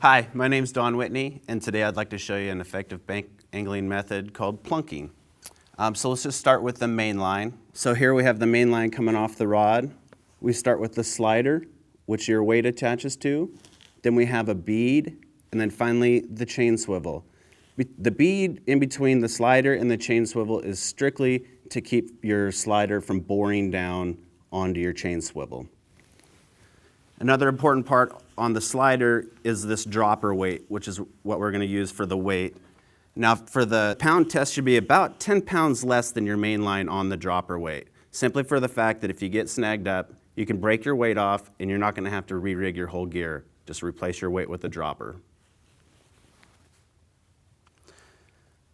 Hi, my name's Don Whitney, and today I'd like to show you an effective bank angling method called plunking. So let's just start with the main line. So here we have the main line coming off the rod. We start with the slider, which your weight attaches to. Then we have a bead, and then finally the chain swivel. The bead in between the slider and the chain swivel is strictly to keep your slider from boring down onto your chain swivel. Another important part on the slider is this dropper weight, which is what we're going to use for the weight. Now for the pound test should be about 10 pounds less than your main line on the dropper weight, simply for the fact that if you get snagged up, you can break your weight off and you're not going to have to re-rig your whole gear. Just replace your weight with the dropper.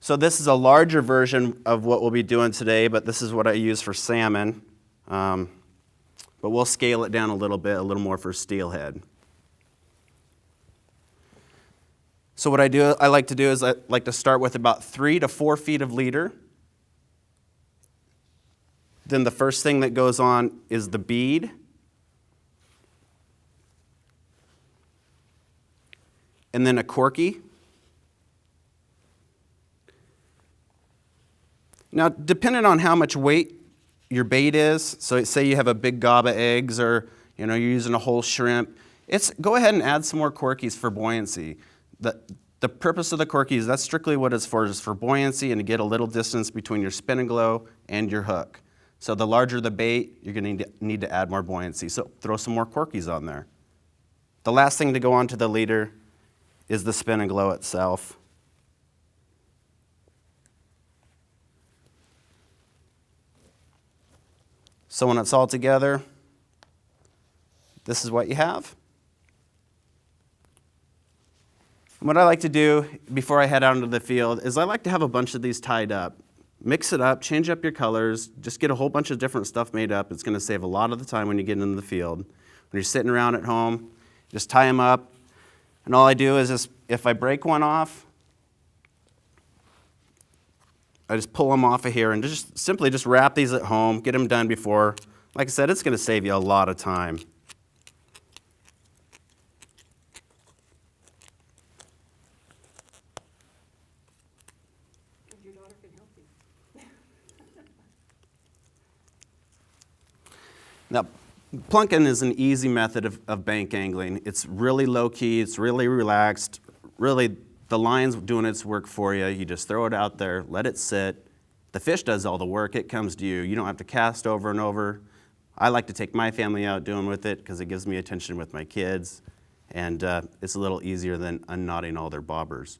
So this is a larger version of what we'll be doing today, but this is what I use for salmon. But we'll scale it down a little bit, a little more for steelhead. So what I like to do is I like to start with about 3 to 4 feet of leader. Then the first thing that goes on is the bead. And then a corky. Now, depending on how much weight your bait is, so say you have a big gob of eggs or you're using a whole shrimp, go ahead and add some more corkies for buoyancy. The purpose of the corkies, that's strictly what it's for, is for buoyancy and to get a little distance between your spin-n-glo and your hook. So the larger the bait, you're going to need to add more buoyancy. So throw some more corkies on there. The last thing to go onto the leader is the spin-n-glo itself. So when it's all together, this is what you have. What I like to do before I head out into the field is I like to have a bunch of these tied up. Mix it up, change up your colors, just get a whole bunch of different stuff made up. It's going to save a lot of the time when you get into the field. When you're sitting around at home, just tie them up. And all I do is just, if I break one off, I just pull them off of here and just simply wrap these at home, get them done before. Like I said, it's going to save you a lot of time. Your daughter can help you. Now, plunking is an easy method of bank angling. It's really low key, it's really relaxed. Really, the line's doing its work for you. You just throw it out there, let it sit. The fish does all the work, it comes to you. You don't have to cast over and over. I like to take my family out doing with it because it gives me attention with my kids, and it's a little easier than unknotting all their bobbers.